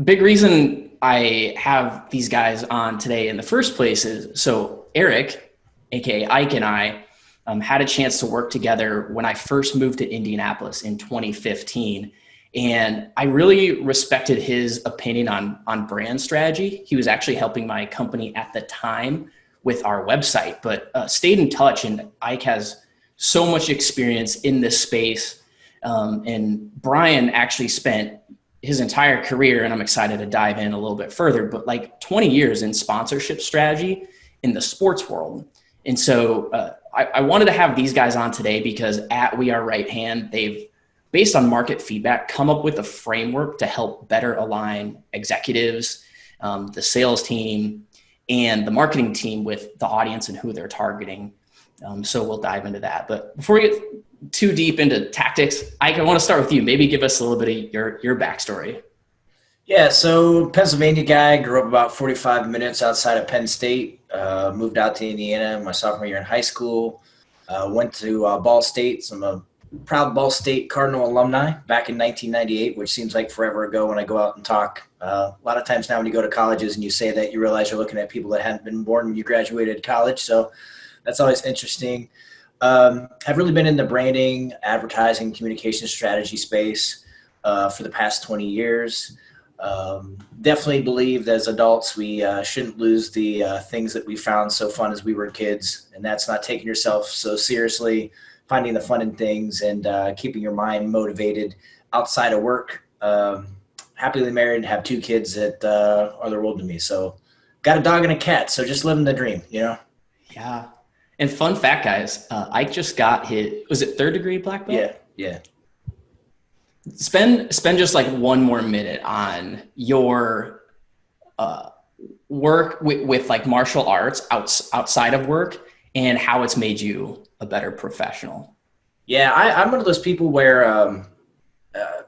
big reason I have these guys on today in the first place is, so Eric, aka Ike, and I had a chance to work together when I first moved to Indianapolis in 2015. And I really respected his opinion on brand strategy. He was actually helping my company at the time with our website, but stayed in touch. And Ike has so much experience in this space. And Brian actually spent his entire career, and I'm excited to dive in a little bit further, but like 20 years in sponsorship strategy in the sports world. And so I wanted to have these guys on today because at We Are Right Hand, they've, based on market feedback, come up with a framework to help better align executives, the sales team, and the marketing team with the audience and who they're targeting. So we'll dive into that. But before we get too deep into tactics, Ike, I want to start with you. Maybe give us a little bit of your backstory. Yeah, so Pennsylvania guy, grew up about 45 minutes outside of Penn State, moved out to Indiana my sophomore year in high school, went to Ball State. So I'm a proud Ball State Cardinal alumni back in 1998, which seems like forever ago when I go out and talk. A lot of times now when you go to colleges and you say that, you realize you're looking at people that hadn't been born when you graduated college. So that's always interesting. I've really been in the branding, advertising, communication strategy space for the past 20 years. Definitely believe that as adults, we shouldn't lose the things that we found so fun as we were kids. And that's not taking yourself so seriously, finding the fun in things, and keeping your mind motivated outside of work. Happily married and have 2 kids that are the world to me. So got a dog and a cat. So just living the dream, you know? Yeah. And fun fact, guys, Ike just got his, was it 3rd degree black belt? Yeah. Spend just like one more minute on your work with like martial arts outside of work and how it's made you a better professional. Yeah, I'm one of those people where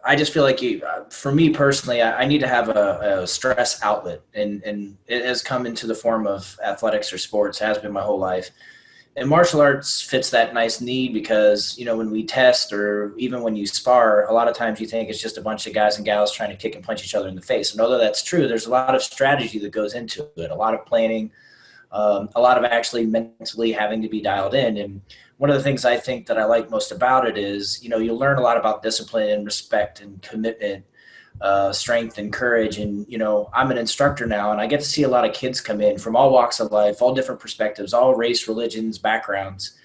I just feel like for me personally, I need to have a stress outlet, and it has come into the form of athletics or sports, has been my whole life. And martial arts fits that nice need because, you know, when we test or even when you spar, a lot of times you think it's just a bunch of guys and gals trying to kick and punch each other in the face. And although that's true, there's a lot of strategy that goes into it, a lot of planning, a lot of actually mentally having to be dialed in. And one of the things I think that I like most about it is, you know, you'll learn a lot about discipline and respect and commitment, strength and courage. And, you know, I'm an instructor now, and I get to see a lot of kids come in from all walks of life, all different perspectives, all race, religions, backgrounds,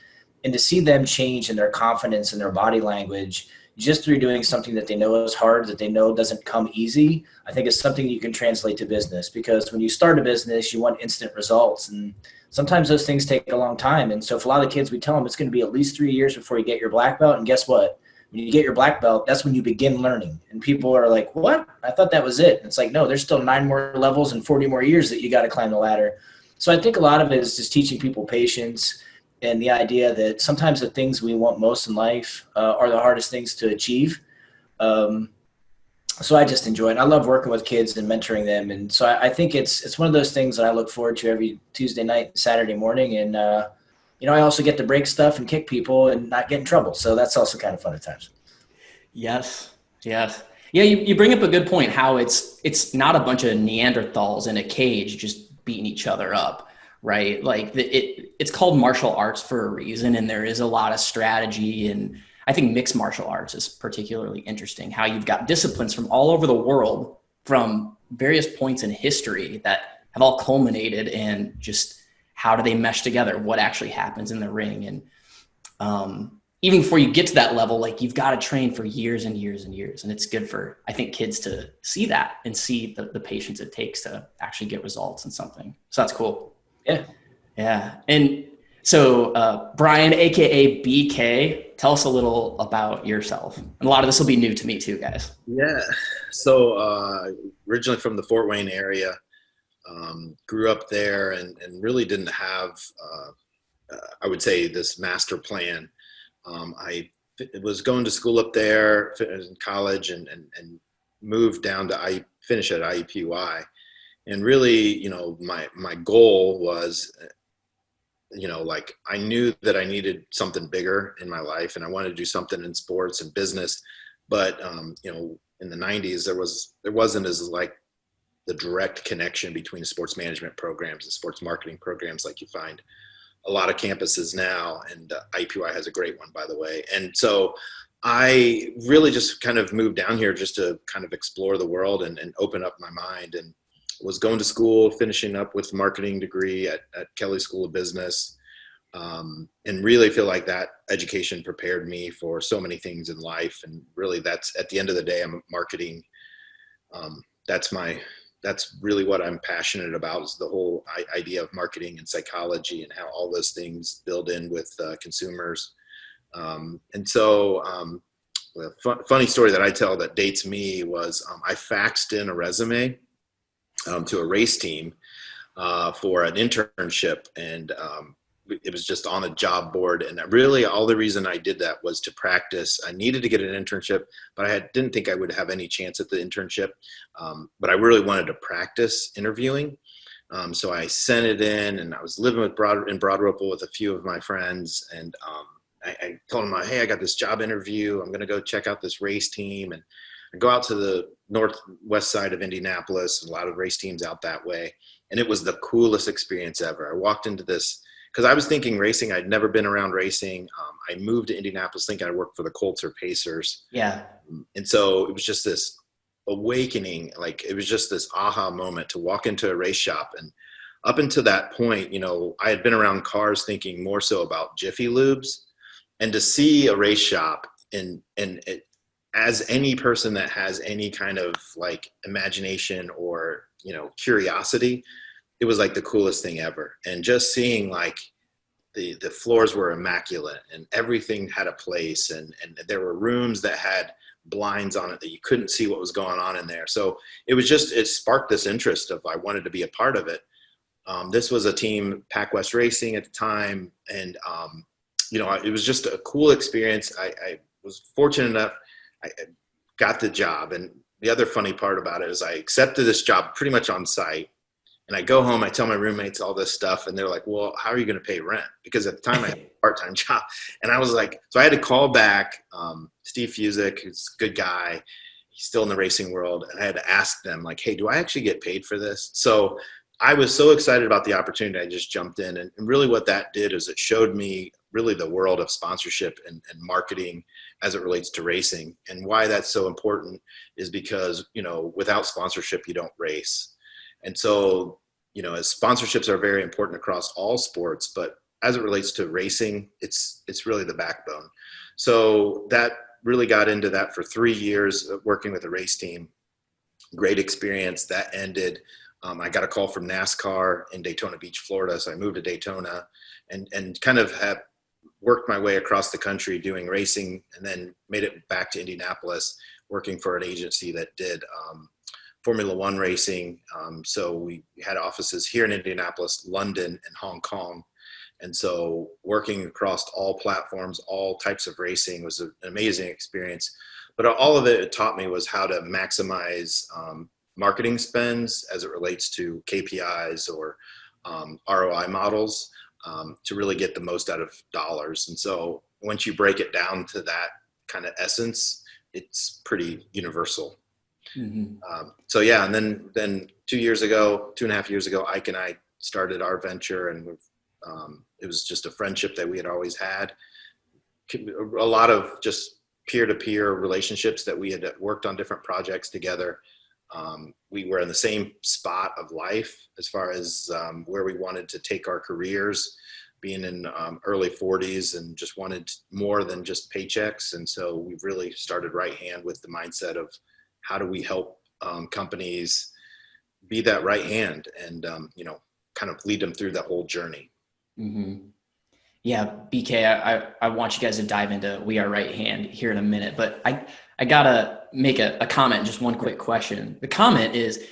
and to see them change in their confidence and their body language just through doing something that they know is hard, that they know doesn't come easy. I think it's something you can translate to business, because when you start a business, you want instant results, and sometimes those things take a long time. And so for a lot of kids, we tell them it's going to be at least 3 years before you get your black belt. And guess what? When you get your black belt, that's when you begin learning. And people are like, what? I thought that was it. And it's like, no, there's still 9 more levels and 40 more years that you got to climb the ladder. So I think a lot of it is just teaching people patience and the idea that sometimes the things we want most in life are the hardest things to achieve. So I just enjoy it. I love working with kids and mentoring them. And so I think it's one of those things that I look forward to every Tuesday night and Saturday morning. And, you know, I also get to break stuff and kick people and not get in trouble. So that's also kind of fun at times. Yes. Yeah, you bring up a good point, how it's not a bunch of Neanderthals in a cage just beating each other up, right? Like it's called martial arts for a reason, and there is a lot of strategy. And I think mixed martial arts is particularly interesting, how you've got disciplines from all over the world from various points in history that have all culminated in just how do they mesh together, what actually happens in the ring. And even before you get to that level, like you've got to train for years and years and years. And it's good for, I think, kids to see that and see the patience it takes to actually get results in something. So that's cool. Yeah. And so Brian, AKA BK, tell us a little about yourself. And a lot of this will be new to me too, guys. Yeah. So originally from the Fort Wayne area, grew up there and really didn't have, I would say, this master plan. I was going to school up there in college and moved down to finish at IUPUI. And really, you know, my goal was, you know, like I knew that I needed something bigger in my life and I wanted to do something in sports and business. But, you know, in the 90s, there wasn't as like the direct connection between sports management programs and sports marketing programs like you find a lot of campuses now. And IUPUI has a great one, by the way. And so I really just kind of moved down here just to kind of explore the world and open up my mind, and was going to school, finishing up with a marketing degree at Kelley School of Business. And really feel like that education prepared me for so many things in life. And really that's, at the end of the day, I'm marketing. That's really what I'm passionate about, is the whole idea of marketing and psychology and how all those things build in with consumers. And so funny story that I tell that dates me was I faxed in a resume to a race team for an internship, and it was just on a job board. And really all the reason I did that was to practice. I needed to get an internship, but I didn't think I would have any chance at the internship. But I really wanted to practice interviewing. So I sent it in, and I was living in Broad Ripple with a few of my friends. And I told them, hey, I got this job interview. I'm going to go check out this race team. And I go out to the northwest side of Indianapolis, and a lot of race teams out that way. And it was the coolest experience ever. I walked into this, because I was thinking racing. I'd never been around racing. I moved to Indianapolis thinking I worked for the Colts or Pacers. Yeah. And so it was just this awakening. Like, it was just this aha moment to walk into a race shop. And up until that point, I had been around cars thinking more so about Jiffy Lubes, and to see a race shop and as any person that has any kind of like imagination or, curiosity, it was like the coolest thing ever. And just seeing like the floors were immaculate and everything had a place, and there were rooms that had blinds on it that you couldn't see what was going on in there. So it sparked this interest of, I wanted to be a part of it. This was a team, Pac West Racing at the time. And, it was just a cool experience. I was fortunate enough, I got the job. And the other funny part about it is I accepted this job pretty much on site. And I go home, I tell my roommates all this stuff, and they're like, well, how are you going to pay rent? Because at the time I had a part-time job. And I was like, so I had to call back Steve Fusick, who's a good guy. He's still in the racing world. And I had to ask them, like, hey, do I actually get paid for this? So I was so excited about the opportunity. I just jumped in. And really what that did is it showed me really the world of sponsorship and marketing as it relates to racing. And why that's so important is because, without sponsorship, you don't race. And so, as sponsorships are very important across all sports, but as it relates to racing, it's really the backbone. So that really got into that for 3 years of working with a race team. Great experience. That ended. I got a call from NASCAR in Daytona Beach, Florida. So I moved to Daytona and kind of have worked my way across the country doing racing, and then made it back to Indianapolis, working for an agency that did Formula One racing. So we had offices here in Indianapolis, London, and Hong Kong. And so working across all platforms, all types of racing was an amazing experience. But all of it taught me was how to maximize marketing spends as it relates to KPIs or ROI models to really get the most out of dollars. And so once you break it down to that kind of essence, it's pretty universal. Mm-hmm. And then 2.5 years ago, Ike and I started our venture, and it was just a friendship that we had always had. A lot of just peer-to-peer relationships that we had worked on different projects together. We were in the same spot of life as far as where we wanted to take our careers, being in early 40s, and just wanted more than just paychecks. And so we really started RightHand with the mindset of, how do we help companies be that right hand and, kind of lead them through that whole journey. Mm-hmm. Yeah, BK, I want you guys to dive into We Are RightHand here in a minute, but I gotta make a comment, just one quick question. The comment is,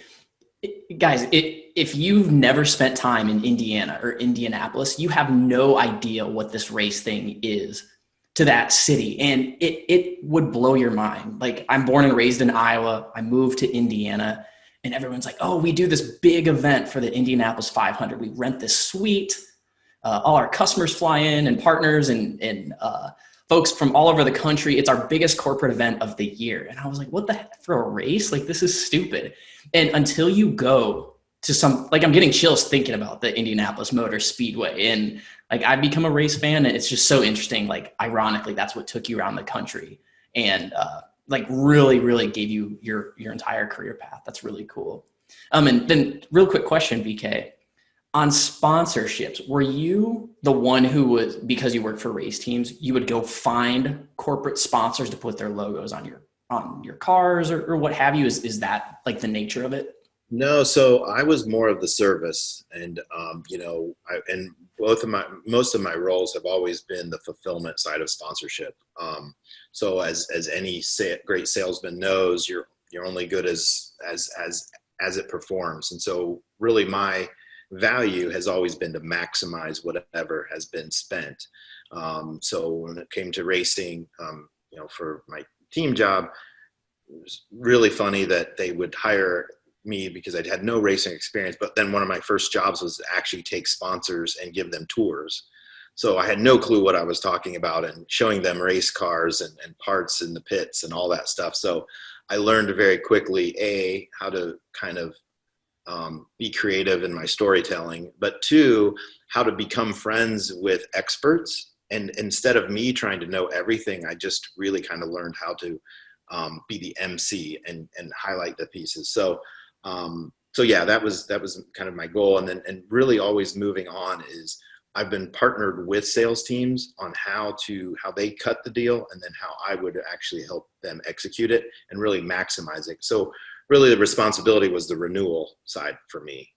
guys, if you've never spent time in Indiana or Indianapolis, you have no idea what this race thing is to that city. And it would blow your mind. Like, I'm born and raised in Iowa. I moved to Indiana, and everyone's like, oh, we do this big event for the Indianapolis 500. We rent this suite. All our customers fly in, and partners, and folks from all over the country. It's our biggest corporate event of the year. And I was like, what the heck, for a race? Like, this is stupid. And until you go to some, like, I'm getting chills thinking about the Indianapolis Motor Speedway. And like, I've become a race fan, and it's just so interesting. Like, ironically, that's what took you around the country and like really, really gave you your entire career path. That's really cool. And then real quick question, BK, on sponsorships, were you the one who was, because you worked for race teams, you would go find corporate sponsors to put their logos on your cars or what have you? Is that like the nature of it? No, so I was more of the service, and most of my roles have always been the fulfillment side of sponsorship. So as any great salesman knows, you're only good as it performs, and so really my value has always been to maximize whatever has been spent. So when it came to racing, for my team job, it was really funny that they would hire me because I'd had no racing experience, but then one of my first jobs was to actually take sponsors and give them tours. So I had no clue what I was talking about and showing them race cars and parts in the pits and all that stuff. So I learned very quickly, how to kind of be creative in my storytelling, but two, how to become friends with experts. And instead of me trying to know everything, I just really kind of learned how to be the MC and highlight the pieces. So yeah, that was kind of my goal. And really always moving on is I've been partnered with sales teams on how they cut the deal, and then how I would actually help them execute it and really maximize it. So really the responsibility was the renewal side for me,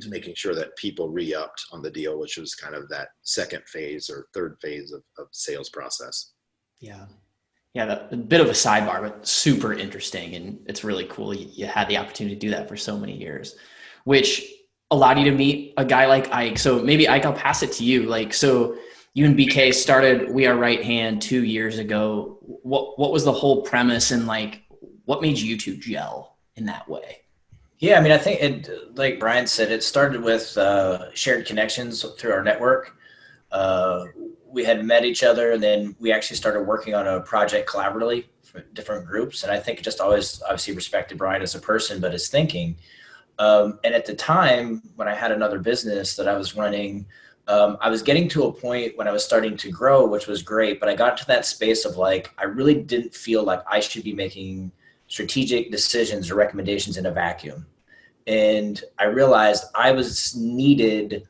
to making sure that people re-upped on the deal, which was kind of that second phase or third phase of the sales process. Yeah. Yeah, a bit of a sidebar, but super interesting. And it's really cool you had the opportunity to do that for so many years, which allowed you to meet a guy like Ike. So maybe Ike, I'll pass it to you. Like, so you and BK started We Are Right Hand 2 years ago. What was the whole premise, and like, what made you two gel in that way? Yeah, I mean, I think it, like Brian said, it started with shared connections through our network. We had met each other, and then we actually started working on a project collaboratively for different groups. And I think just always obviously respected Brian as a person, but his thinking. And at the time when I had another business that I was running, I was getting to a point when I was starting to grow, which was great. But I got to that space of like, I really didn't feel like I should be making strategic decisions or recommendations in a vacuum. And I realized I was needed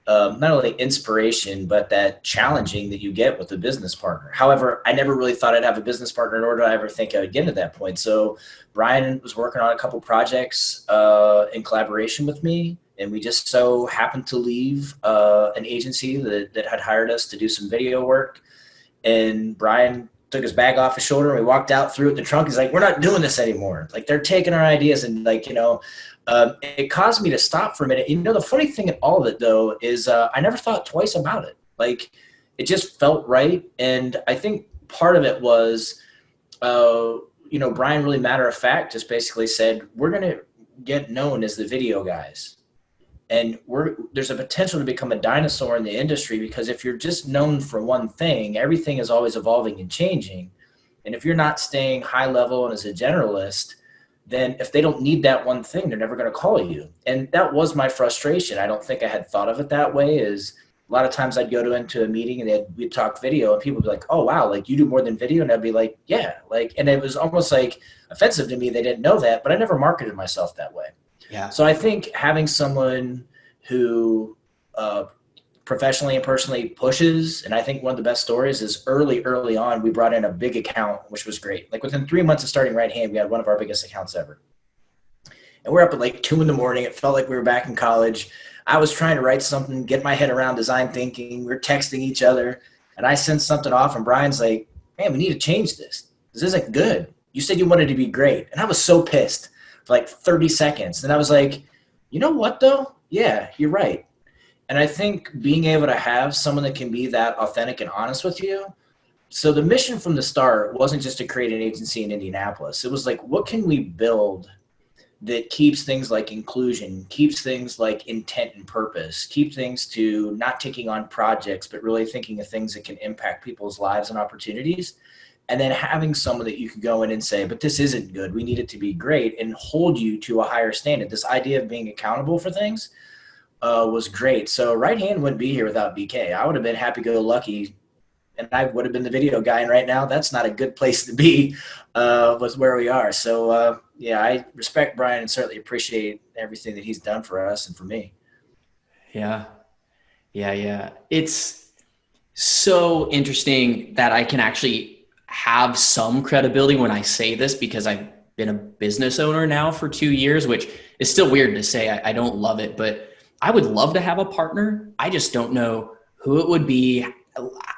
not only inspiration, but that challenging that you get with a business partner. However, I never really thought I'd have a business partner, nor did I ever think I would get to that point. So Brian was working on a couple projects in collaboration with me, and we just so happened to leave an agency that had hired us to do some video work. And Brian took his bag off his shoulder, and we walked out, threw it in the trunk. He's like, we're not doing this anymore. Like, they're taking our ideas, and like, it caused me to stop for a minute. The funny thing in all of it, though, is I never thought twice about it. Like, it just felt right. And I think part of it was, Brian really matter of fact just basically said, we're going to get known as the video guys. And there's a potential to become a dinosaur in the industry, because if you're just known for one thing, everything is always evolving and changing. And if you're not staying high level and as a generalist, then if they don't need that one thing, they're never going to call you. And that was my frustration. I don't think I had thought of it that way. Is a lot of times I'd go into a meeting and we'd talk video, and people would be like, oh, wow, like you do more than video? And I'd be like, yeah. Like, and it was almost like offensive to me. They didn't know that, but I never marketed myself that way. Yeah. So I think having someone who professionally and personally pushes, and I think one of the best stories is early on, we brought in a big account, which was great. Like within 3 months of starting Right Hand, we had one of our biggest accounts ever. And we're up at like 2 a.m. It felt like we were back in college. I was trying to write something, get my head around design thinking. We're texting each other, and I sent something off, and Brian's like, man, we need to change this. This isn't good. You said you wanted to be great. And I was so pissed for like 30 seconds. And I was like, you know what though? Yeah, you're right. And I think being able to have someone that can be that authentic and honest with you. So the mission from the start wasn't just to create an agency in Indianapolis. It was like, what can we build that keeps things like inclusion, keeps things like intent and purpose, keep things to not taking on projects, but really thinking of things that can impact people's lives and opportunities. And then having someone that you can go in and say, but this isn't good, we need it to be great, and hold you to a higher standard. This idea of being accountable for things was great. So RightHand wouldn't be here without BK. I would have been happy-go-lucky, and I would have been the video guy. And right now, that's not a good place to be with where we are. So, yeah, I respect Bryan and certainly appreciate everything that he's done for us and for me. Yeah. It's so interesting that I can actually have some credibility when I say this, because I've been a business owner now for 2 years, which is still weird to say. I don't love it, but I would love to have a partner. I just don't know who it would be,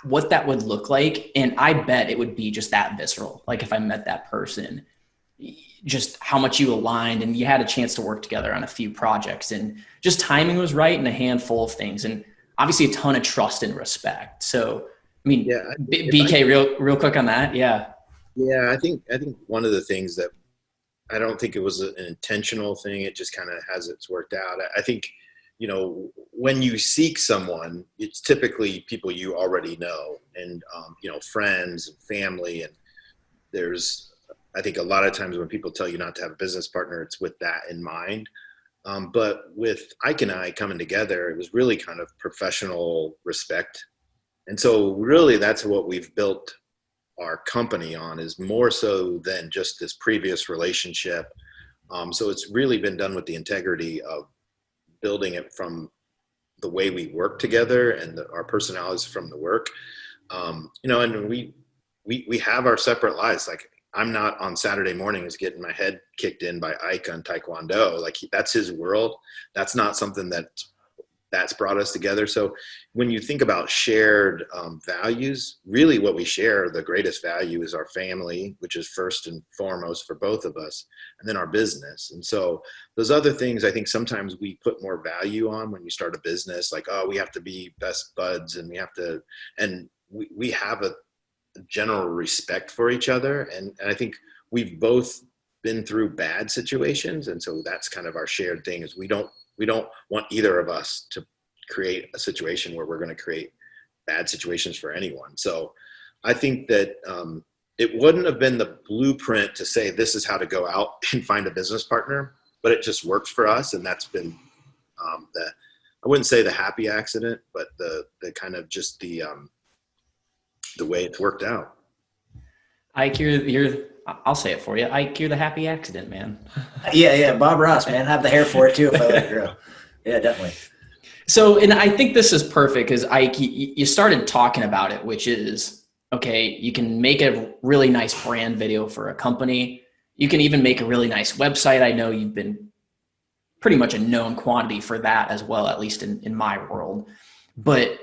what that would look like. And I bet it would be just that visceral. Like if I met that person, just how much you aligned and you had a chance to work together on a few projects, and just timing was right and a handful of things. And obviously a ton of trust and respect. So, I mean, yeah, BK, real quick on that. Yeah. Yeah. I think one of the things that I don't think it was an intentional thing. It just kind of has it's worked out. I think, you know, when you seek someone, it's typically people you already know, and, you know, friends and family. And I think a lot of times when people tell you not to have a business partner, it's with that in mind. But with Ike and I coming together, it was really kind of professional respect. And so really that's what we've built our company on, is more so than just this previous relationship. So it's really been done with the integrity of building it from the way we work together and our personalities from the work. You know, and we have our separate lives. Like I'm not on Saturday mornings getting my head kicked in by Ike on Taekwondo. Like that's his world. That's not something that's brought us together. So when you think about shared values, really what we share, the greatest value is our family, which is first and foremost for both of us, and then our business. And so those other things, I think sometimes we put more value on when you start a business, like, oh, we have to be best buds and we have a general respect for each other. And I think we've both been through bad situations. And so that's kind of our shared thing, is we don't want either of us to create a situation where we're going to create bad situations for anyone. So I think that it wouldn't have been the blueprint to say this is how to go out and find a business partner, but it just works for us. And that's been I wouldn't say the happy accident, but the kind of just the way it's worked out. Ike, I'll say it for you. Ike, you're the happy accident, man. Yeah. Bob Ross, man. I have the hair for it too if I let it grow. Yeah, definitely. So, and I think this is perfect because Ike, you started talking about it, which is, okay, you can make a really nice brand video for a company. You can even make a really nice website. I know you've been pretty much a known quantity for that as well, at least in my world. But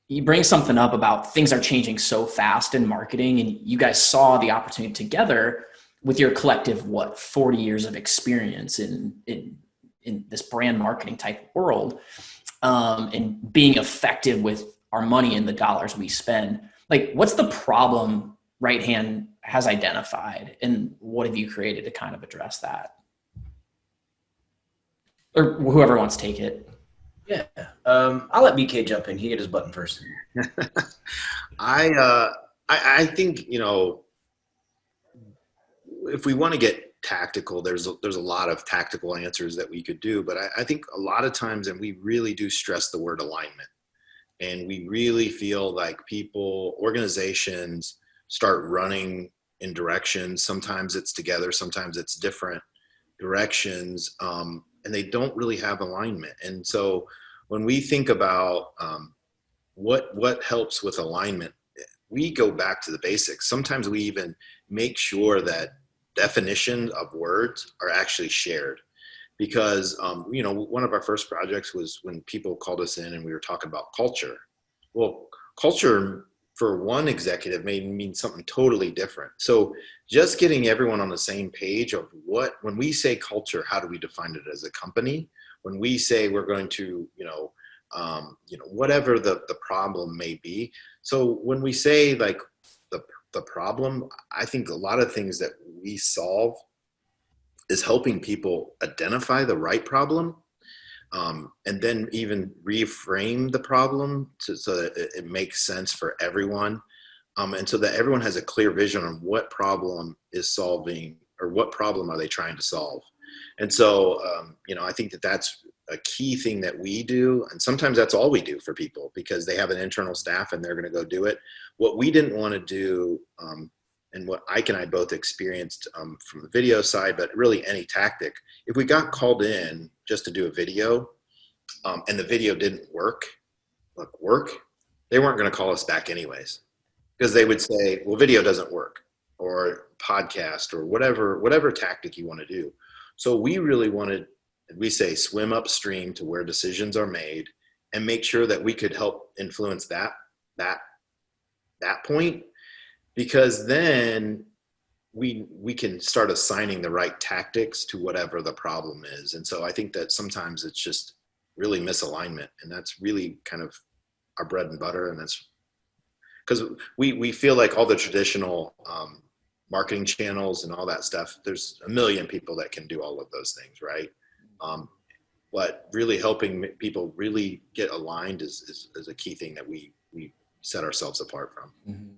you bring something up about things are changing so fast in marketing, and you guys saw the opportunity together with your collective, 40 years of experience in this brand marketing type world, and being effective with our money and the dollars we spend. Like, what's the problem RightHand has identified, and what have you created to kind of address that? Or whoever wants to take it. Yeah. I'll let BK jump in. He hit his button first. I think, you know, if we want to get tactical, there's a lot of tactical answers that we could do, but I think a lot of times, and we really do stress the word alignment, and we really feel like organizations start running in directions. Sometimes it's together, sometimes it's different directions, and they don't really have alignment. And so when we think about what helps with alignment, we go back to the basics. Sometimes we even make sure that definitions of words are actually shared, because you know, one of our first projects was when people called us in and we were talking about culture. Well, culture for one executive may mean something totally different. So just getting everyone on the same page of when we say culture, how do we define it as a company? When we say we're going to, whatever the problem may be. So when we say like the problem, I think a lot of things that we solve is helping people identify the right problem, and then even reframe the problem so that it makes sense for everyone. And so that everyone has a clear vision on what problem is solving, or what problem are they trying to solve. And so, I think that that's a key thing that we do. And sometimes that's all we do for people because they have an internal staff and they're going to go do it. What we didn't want to do, and what Ike and I both experienced from the video side, but really any tactic, if we got called in just to do a video and the video didn't work, they weren't going to call us back anyways, because they would say, well, video doesn't work, or podcast, or whatever tactic you want to do. So we really wanted, we say, swim upstream to where decisions are made and make sure that we could help influence that point, because then we can start assigning the right tactics to whatever the problem is. And so I think that sometimes it's just really misalignment, and that's really kind of our bread and butter. And that's because we feel like all the traditional marketing channels and all that stuff, there's a million people that can do all of those things, right? But really helping people really get aligned is a key thing that we set ourselves apart from. Mm-hmm.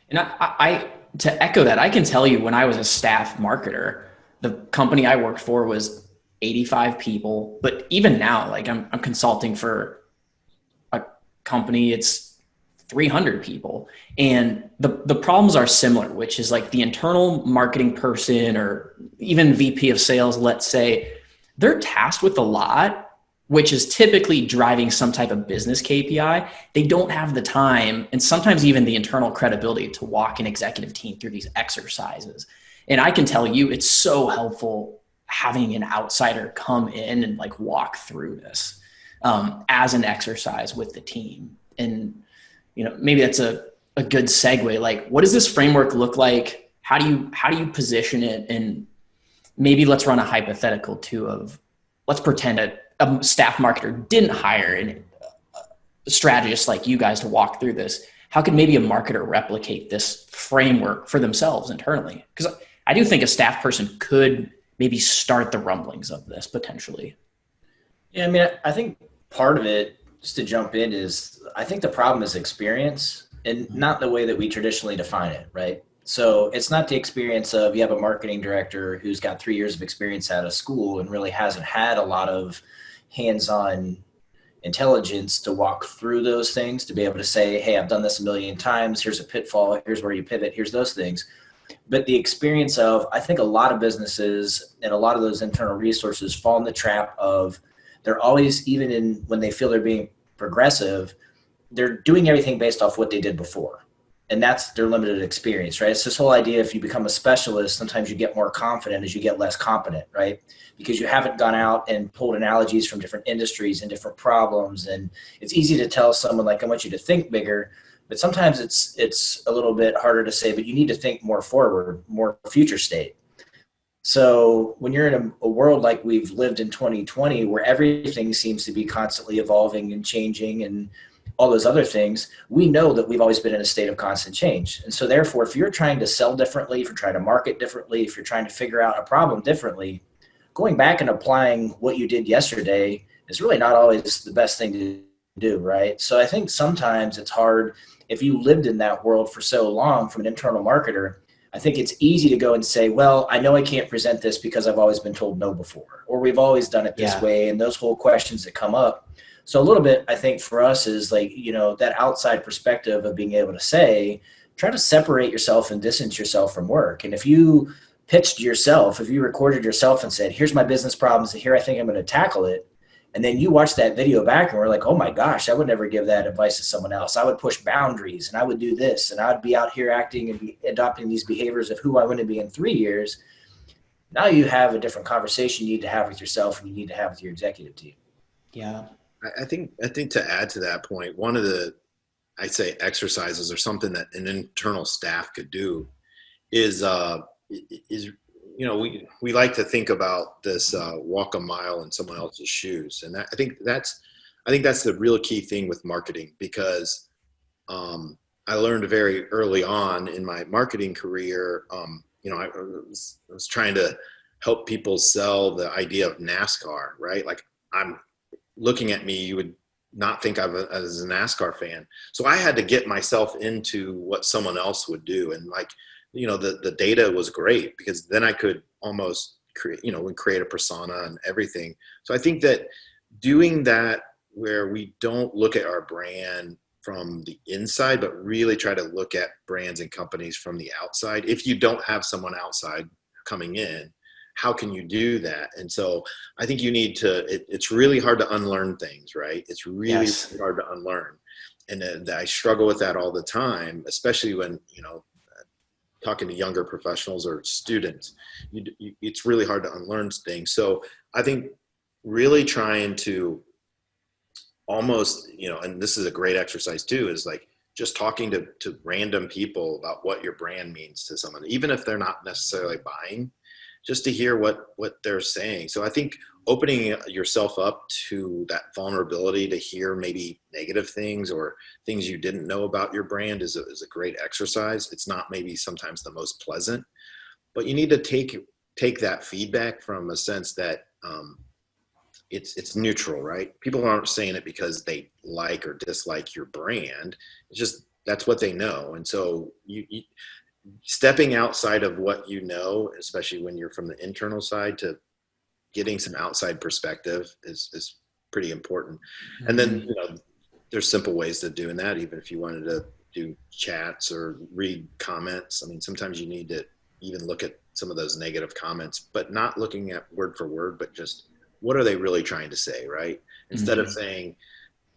And I to echo that, I can tell you when I was a staff marketer, the company I worked for was 85 people. But even now, like I'm consulting for a company, it's 300 people. And the problems are similar, which is like the internal marketing person or even VP of sales, let's say, they're tasked with a lot, which is typically driving some type of business KPI. They don't have the time and sometimes even the internal credibility to walk an executive team through these exercises. And I can tell you, it's so helpful having an outsider come in and like walk through this as an exercise with the team. And maybe that's a good segue. Like, what does this framework look like? How do you position it? And maybe let's run a hypothetical too of, let's pretend a staff marketer didn't hire a strategist like you guys to walk through this. How could maybe a marketer replicate this framework for themselves internally? Because I do think a staff person could maybe start the rumblings of this potentially. Yeah, I mean, I think part of it, just to jump in, is I think the problem is experience, and not the way that we traditionally define it, right? So it's not the experience of you have a marketing director who's got 3 years of experience out of school and really hasn't had a lot of hands-on intelligence to walk through those things, to be able to say, hey, I've done this a million times. Here's a pitfall. Here's where you pivot. Here's those things. But the experience of, I think a lot of businesses and a lot of those internal resources fall in the trap of, they're always, even when they feel they're being progressive, they're doing everything based off what they did before. And that's their limited experience, right? It's this whole idea, if you become a specialist, sometimes you get more confident as you get less competent, right? Because you haven't gone out and pulled analogies from different industries and different problems. And it's easy to tell someone, like, I want you to think bigger, but sometimes it's a little bit harder to say, but you need to think more forward, more future state. So when you're in a world like we've lived in 2020, where everything seems to be constantly evolving and changing and all those other things, we know that we've always been in a state of constant change. And so therefore, if you're trying to sell differently, if you're trying to market differently, if you're trying to figure out a problem differently, going back and applying what you did yesterday is really not always the best thing to do, right? So I think sometimes it's hard, if you lived in that world for so long from an internal marketer, I think it's easy to go and say, well, I know I can't present this because I've always been told no before, or we've always done it this way, and those whole questions that come up. So a little bit, I think, for us is like, that outside perspective of being able to say, try to separate yourself and distance yourself from work. And if you pitched yourself, if you recorded yourself and said, here's my business problems, and here I think I'm going to tackle it, and then you watch that video back and we're like, oh my gosh, I would never give that advice to someone else. I would push boundaries and I would do this, and I would be out here acting and adopting these behaviors of who I want to be in 3 years. Now you have a different conversation you need to have with yourself and you need to have with your executive team. Yeah. I think to add to that point, one of the, I'd say, exercises or something that an internal staff could do is we like to think about this walk a mile in someone else's shoes, and I think that's the real key thing with marketing, because I learned very early on in my marketing career. I was trying to help people sell the idea of NASCAR, right? Like, I'm looking at me, you would not think of it as a NASCAR fan. So I had to get myself into what someone else would do. And like, the data was great because then I could almost create a persona and everything. So I think that doing that, where we don't look at our brand from the inside, but really try to look at brands and companies from the outside. If you don't have someone outside coming in, how can you do that? And so I think you need to, it's really hard to unlearn things, right? It's really, Yes. really hard to unlearn. And I struggle with that all the time, especially when, talking to younger professionals or students, it's really hard to unlearn things. So I think really trying to almost, and this is a great exercise too, is like just talking to random people about what your brand means to someone, even if they're not necessarily buying, just to hear what they're saying. So I think opening yourself up to that vulnerability to hear maybe negative things or things you didn't know about your brand is a great exercise. It's not maybe sometimes the most pleasant, but you need to take that feedback from a sense that it's neutral, right? People aren't saying it because they like or dislike your brand. It's just, that's what they know. And so you stepping outside of what you know, especially when you're from the internal side, to getting some outside perspective is pretty important. Mm-hmm. And then, there's simple ways to doing that. Even if you wanted to do chats or read comments, I mean, sometimes you need to even look at some of those negative comments, but not looking at word for word, but just what are they really trying to say, right? Instead of saying,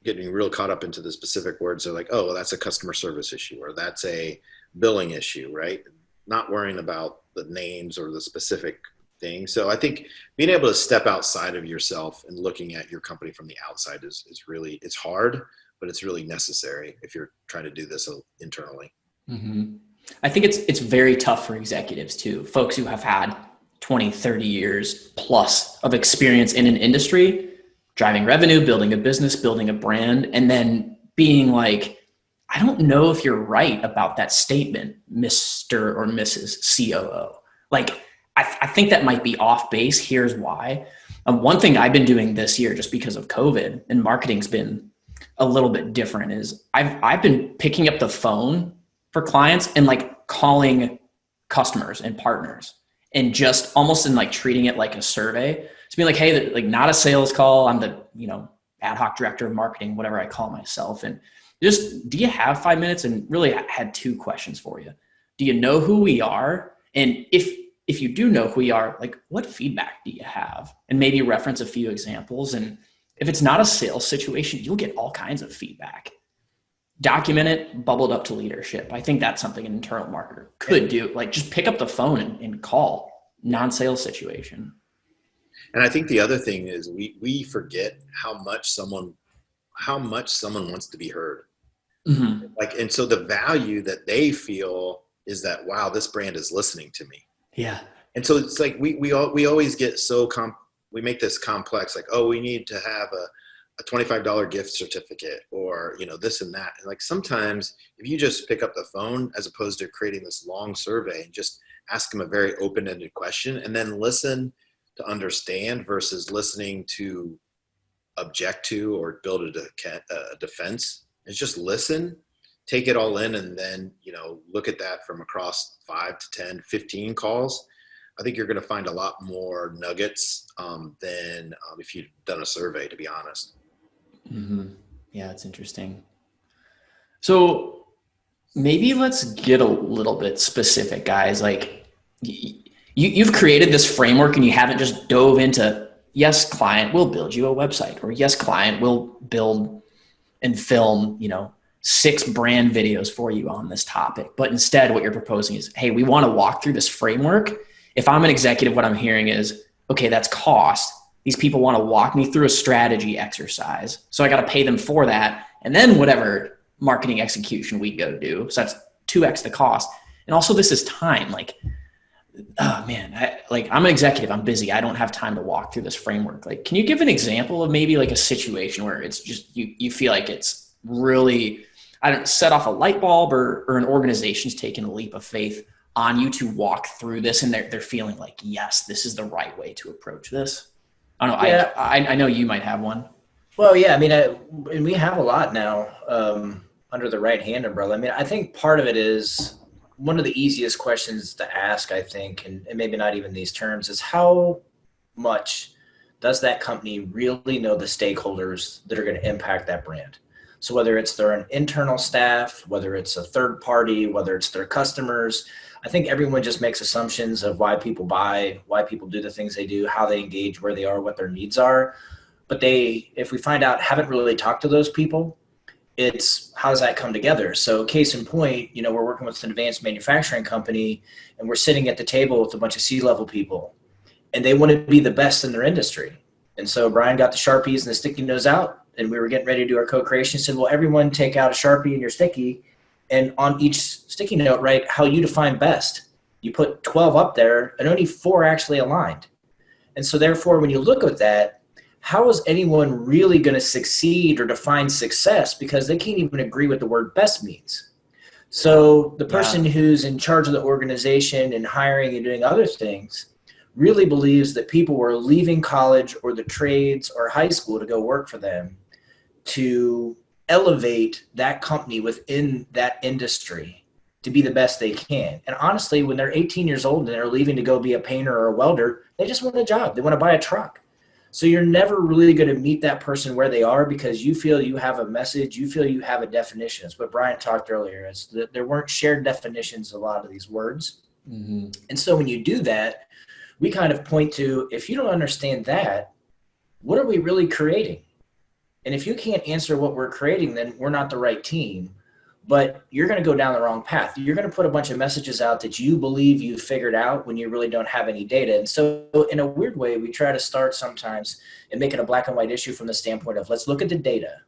getting real caught up into the specific words, they're like, oh, well, that's a customer service issue, or that's a billing issue, right? Not worrying about the names or the specific thing. So I think being able to step outside of yourself and looking at your company from the outside is really, it's hard, but it's really necessary if you're trying to do this internally. Mm-hmm. I think it's very tough for executives too, folks who have had 20, 30 years plus of experience in an industry, driving revenue, building a business, building a brand, and then being like, I don't know if you're right about that statement, Mr. or Mrs. COO. Like, I think that might be off base. Here's why. One thing I've been doing this year, just because of COVID and marketing's been a little bit different, is I've been picking up the phone for clients and like calling customers and partners, and just almost in like treating it like a survey. To be like, hey, like, not a sales call. I'm the, ad hoc director of marketing, whatever I call myself. And just, do you have 5 minutes? And really I had two questions for you. Do you know who we are? And if you do know who we are, like, what feedback do you have? And maybe reference a few examples. And if it's not a sales situation, you'll get all kinds of feedback. Document it, bubble it up to leadership. I think that's something an internal marketer could do. Like, just pick up the phone and call. Non-sales situation. And I think the other thing is we forget how much someone wants to be heard. Mm-hmm. Like, and so the value that they feel is that, wow, this brand is listening to me. Yeah. And so it's like we always get so we make this complex, like, oh, we need to have a $25 gift certificate, or this and that. And like, sometimes if you just pick up the phone, as opposed to creating this long survey, and just ask them a very open-ended question and then listen to understand versus listening to object to or build a defense. It's just listen, take it all in, and then, look at that from across 5 to 10, 15 calls. I think you're going to find a lot more nuggets than if you'd done a survey, to be honest. Mm-hmm. Yeah, it's interesting. So maybe let's get a little bit specific, guys. Like, you've created this framework and you haven't just dove into, yes, client, we'll build you a website, or yes, client, we'll build and film, 6 brand videos for you on this topic. But instead, what you're proposing is, hey, we want to walk through this framework. If I'm an executive, what I'm hearing is, okay, that's cost. These people want to walk me through a strategy exercise. So I got to pay them for that. And then whatever marketing execution we go do. So that's 2x the cost. And also, this is time. Like, oh man, I'm an executive, I'm busy. I don't have time to walk through this framework. Like, can you give an example of maybe like a situation where it's just, you feel like it's really, set off a light bulb, or an organization's taken a leap of faith on you to walk through this and they're feeling like, yes, this is the right way to approach this? I don't know. Yeah. I know you might have one. Well, yeah, I mean, and we have a lot now under the RightHand umbrella. I mean, I think part of it is one of the easiest questions to ask, I think, and maybe not even these terms, is how much does that company really know the stakeholders that are going to impact that brand? So whether it's their internal staff, whether it's a third party, whether it's their customers, I think everyone just makes assumptions of why people buy, why people do the things they do, how they engage, where they are, what their needs are. But if we find out, haven't really talked to those people, it's how does that come together? So case in point, we're working with an advanced manufacturing company and we're sitting at the table with a bunch of C-level people and they want to be the best in their industry. And so Brian got the Sharpies and the sticky notes out and we were getting ready to do our co-creation. He said, well, everyone take out a Sharpie and your sticky, and on each sticky note, write how you define best. You put 12 up there and only 4 actually aligned. And so therefore, when you look at that, how is anyone really going to succeed or define success? Because they can't even agree what the word best means. So the person who's in charge of the organization and hiring and doing other things really believes that people were leaving college or the trades or high school to go work for them to elevate that company within that industry to be the best they can. And honestly, when they're 18 years old and they're leaving to go be a painter or a welder, they just want a job. They want to buy a truck. So you're never really going to meet that person where they are because you feel you have a message, you feel you have a definition. It's what Brian talked earlier, is that there weren't shared definitions of a lot of these words. Mm-hmm. And so when you do that, we kind of point to, if you don't understand that, what are we really creating? And if you can't answer what we're creating, then we're not the right team. But you're going to go down the wrong path. You're going to put a bunch of messages out that you believe you figured out when you really don't have any data. And so in a weird way, we try to start sometimes and make it a black and white issue from the standpoint of, let's look at the data.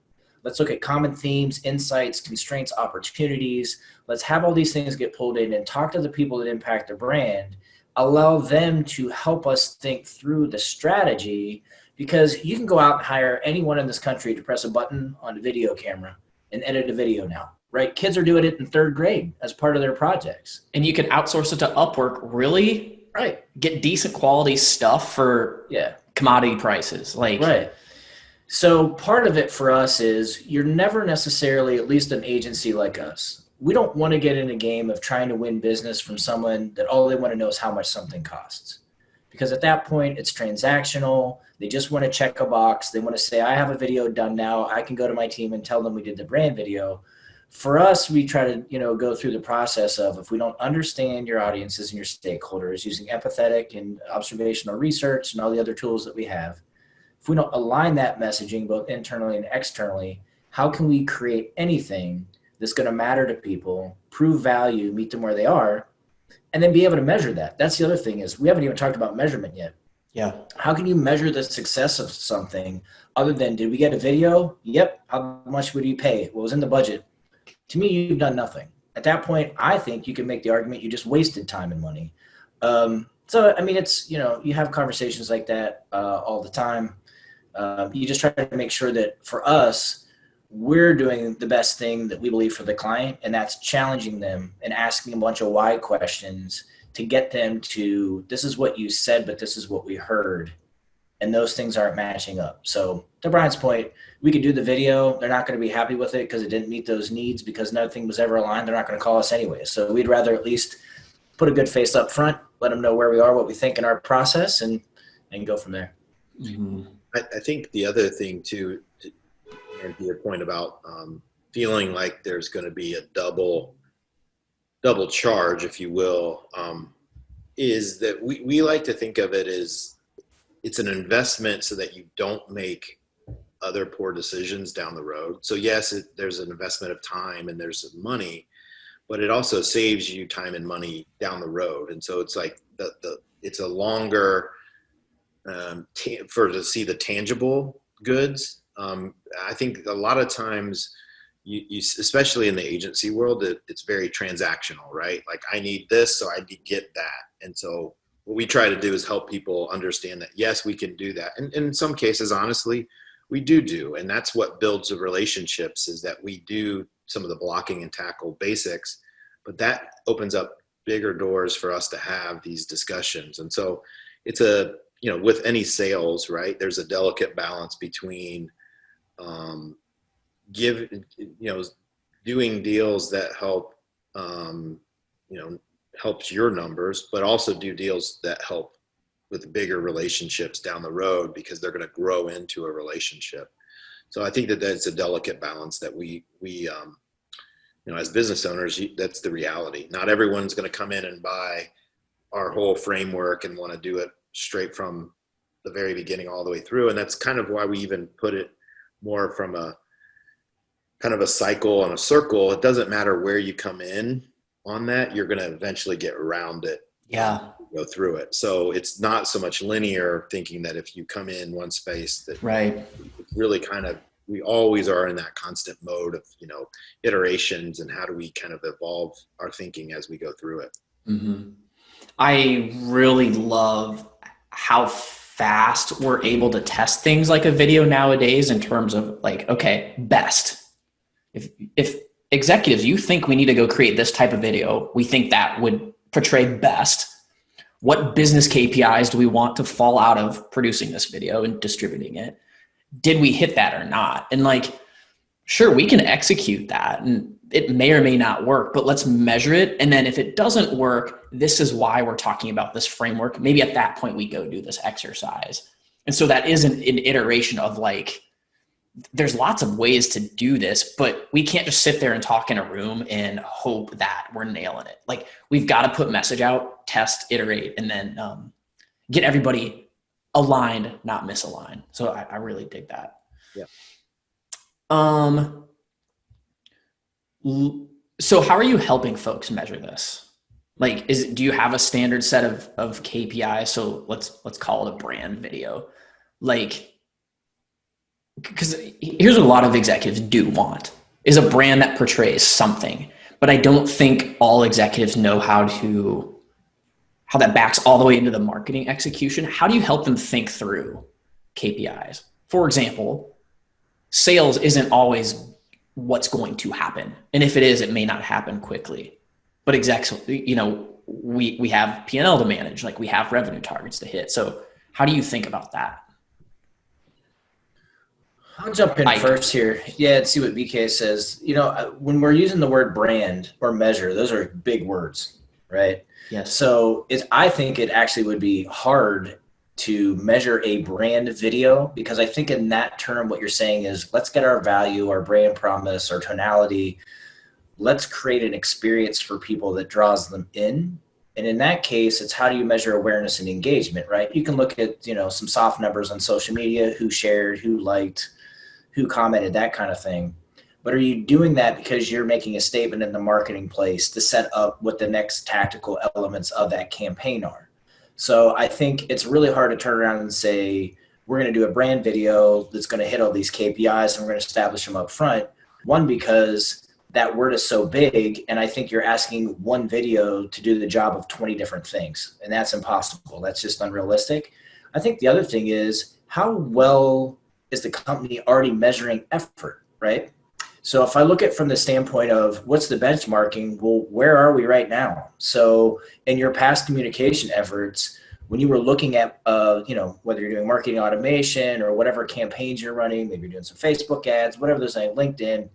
Let's look at common themes, insights, constraints, opportunities. Let's have all these things get pulled in and talk to the people that impact the brand. Allow them to help us think through the strategy, because you can go out and hire anyone in this country to press a button on a video camera and edit a video now. Right? Kids are doing it in 3rd grade as part of their projects. And you can outsource it to Upwork, really get decent quality stuff for commodity prices. Right. So part of it for us is you're never necessarily, at least an agency like us, we don't want to get in a game of trying to win business from someone that all they want to know is how much something costs. Because at that point, it's transactional. They just want to check a box. They want to say, I have a video done now. I can go to my team and tell them we did the brand video. For us, we try to, go through the process of, if we don't understand your audiences and your stakeholders, using empathetic and observational research and all the other tools that we have, if we don't align that messaging both internally and externally, how can we create anything that's going to matter to people, prove value, meet them where they are, and then be able to measure that? That's the other thing, is we haven't even talked about measurement yet. Yeah. How can you measure the success of something other than, did we get a video? Yep. How much would you pay? What was in the budget? To me, you've done nothing. At that point, I think you can make the argument you just wasted time and money. So, I mean, it's, you have conversations like that all the time. You just try to make sure that for us, we're doing the best thing that we believe for the client, and that's challenging them and asking a bunch of why questions to get them to, this is what you said, but this is what we heard. And those things aren't matching up. So to Brian's point, we could do the video. They're not going to be happy with it because it didn't meet those needs, because nothing was ever aligned. They're not going to call us anyway. So we'd rather at least put a good face up front, let them know where we are, what we think in our process, and go from there. Mm-hmm. I think the other thing too, and to your point about feeling like there's going to be a double charge, if you will, is that we like to think of it as, it's an investment so that you don't make other poor decisions down the road. So yes, there's an investment of time and there's money, but it also saves you time and money down the road. And so it's like it's a longer to see the tangible goods. I think a lot of times, you especially in the agency world, it's very transactional, right? Like, I need this, so I need to get that. And so what we try to do is help people understand that, yes, we can do that. And in some cases, honestly, we do. And that's what builds the relationships, is that we do some of the blocking and tackle basics, but that opens up bigger doors for us to have these discussions. And so it's with any sales, right, there's a delicate balance between doing deals that help, helps your numbers, but also do deals that help with bigger relationships down the road, because they're going to grow into a relationship. So I think that that's a delicate balance that we as business owners, that's the reality. Not everyone's going to come in and buy our whole framework and want to do it straight from the very beginning all the way through. And that's kind of why we even put it more from a kind of a cycle and a circle. It doesn't matter where you come in on that, you're going to eventually get around it. Yeah. Go through it. So it's not so much linear thinking that if you come in one space that right. It's really kind of, we always are in that constant mode of, iterations, and how do we kind of evolve our thinking as we go through it. Mm-hmm. I really love how fast we're able to test things like a video nowadays in terms of like, okay, best. If executives, you think we need to go create this type of video, we think that would portray best. What business KPIs do we want to fall out of producing this video and distributing it? Did we hit that or not? And like, sure, we can execute that and it may or may not work, but let's measure it. And then if it doesn't work, this is why we're talking about this framework. Maybe at that point we go do this exercise. And so that is an iteration of like, there's lots of ways to do this, but we can't just sit there and talk in a room and hope that we're nailing it. Like, we've got to put message out, test, iterate, and then get everybody aligned, not misaligned. So I really dig that. Yeah. So how are you helping folks measure this? Like, do you have a standard set of KPIs? So let's call it a brand video. Like, because here's what a lot of executives do want is a brand that portrays something, but I don't think all executives know how that backs all the way into the marketing execution. How do you help them think through KPIs? For example, sales isn't always what's going to happen. And if it is, it may not happen quickly, but execs, we have P&L to manage, like we have revenue targets to hit. So how do you think about that? I'll jump in first here. Yeah, and see what BK says. When we're using the word brand or measure, those are big words, right? Yes. So I think it actually would be hard to measure a brand video, because I think in that term, what you're saying is, let's get our value, our brand promise, our tonality. Let's create an experience for people that draws them in. And in that case, it's how do you measure awareness and engagement, right? You can look at, some soft numbers on social media, who shared, who liked, who commented, that kind of thing. But are you doing that because you're making a statement in the marketing place to set up what the next tactical elements of that campaign are? So I think it's really hard to turn around and say, we're going to do a brand video that's going to hit all these KPIs and we're going to establish them up front. One, because that word is so big, and I think you're asking one video to do the job of 20 different things, and that's impossible. That's just unrealistic. I think the other thing is, how well is the company already measuring effort, right? So if I look at from the standpoint of what's the benchmarking, well, where are we right now? So in your past communication efforts, when you were looking at, whether you're doing marketing automation or whatever campaigns you're running, maybe you're doing some Facebook ads, whatever there's like LinkedIn,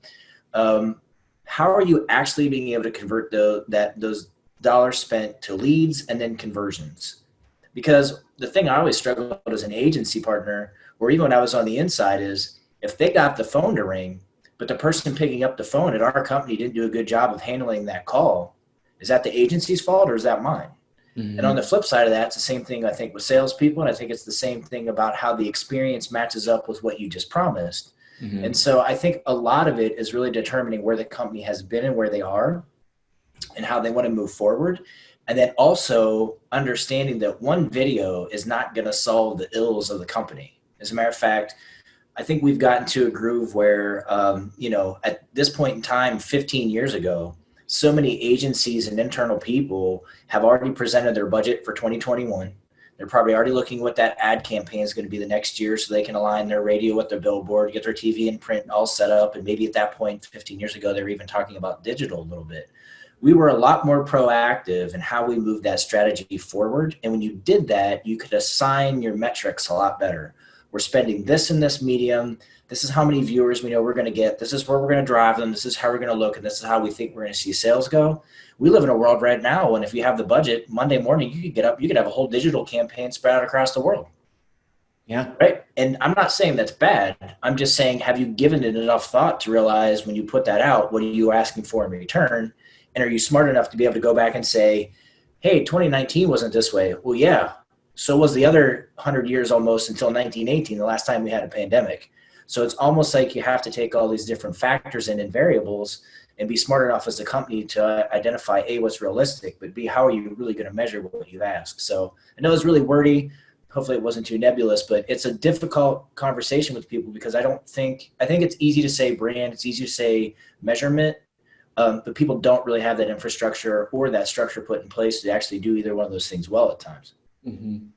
how are you actually being able to convert those dollars spent to leads and then conversions? Because the thing I always struggle with as an agency partner, or even when I was on the inside, is if they got the phone to ring, but the person picking up the phone at our company didn't do a good job of handling that call, is that the agency's fault or is that mine? Mm-hmm. And on the flip side of that, it's the same thing, I think, with salespeople. And I think it's the same thing about how the experience matches up with what you just promised. Mm-hmm. And so I think a lot of it is really determining where the company has been and where they are and how they want to move forward. And then also understanding that one video is not going to solve the ills of the company. As a matter of fact, I think we've gotten to a groove where, at this point in time, 15 years ago, so many agencies and internal people have already presented their budget for 2021. They're probably already looking what that ad campaign is going to be the next year so they can align their radio with their billboard, get their TV and print all set up. And maybe at that point, 15 years ago, they were even talking about digital a little bit. we were a lot more proactive in how we moved that strategy forward. And when you did that, you could assign your metrics a lot better. We're spending this in this medium. This is how many viewers we know we're going to get. This is where we're going to drive them. This is how we're going to look. And this is how we think we're going to see sales go. We live in a world right now, and if you have the budget, Monday morning, you could get up, you could have a whole digital campaign spread out across the world. Yeah. Right. And I'm not saying that's bad. I'm just saying, have you given it enough thought to realize when you put that out, what are you asking for in return? And are you smart enough to be able to go back and say, hey, 2019 wasn't this way? Well, yeah. So was the other 100 years almost until 1918, the last time we had a pandemic. So it's almost like you have to take all these different factors in and variables and be smart enough as a company to identify A, what's realistic, but B, how are you really going to measure what you ask? So I know it's really wordy. Hopefully it wasn't too nebulous, but it's a difficult conversation with people because I think it's easy to say brand, it's easy to say measurement, but people don't really have that infrastructure or that structure put in place to actually do either one of those things well at times. Mm-hmm.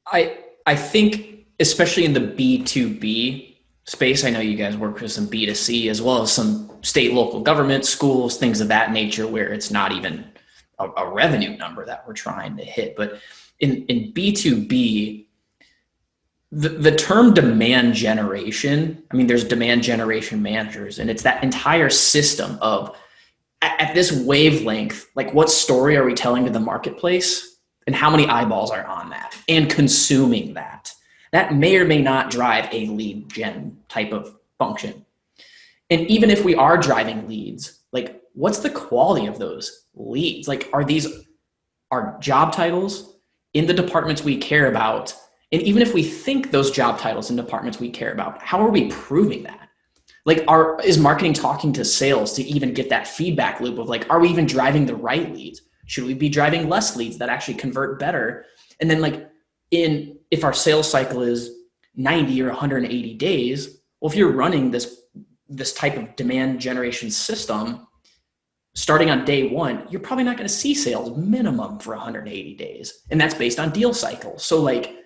I think, especially in the B2B space, I know you guys work with some B2C as well as some state, local government, schools, things of that nature, where it's not even a revenue number that we're trying to hit. But in B2B, the term demand generation, I mean, there's demand generation managers, and it's that entire system of at this wavelength, like what story are we telling to the marketplace and how many eyeballs are on that and consuming that. That may or may not drive a lead gen type of function. And even if we are driving leads, like what's the quality of those leads? Like, are these our job titles in the departments we care about? And even if we think those job titles in departments we care about, how are we proving that? Like, is marketing talking to sales to even get that feedback loop of like, are we even driving the right leads? Should we be driving less leads that actually convert better? And then like if our sales cycle is 90 or 180 days, well, if you're running this type of demand generation system, starting on day one, you're probably not going to see sales minimum for 180 days. And that's based on deal cycles. So like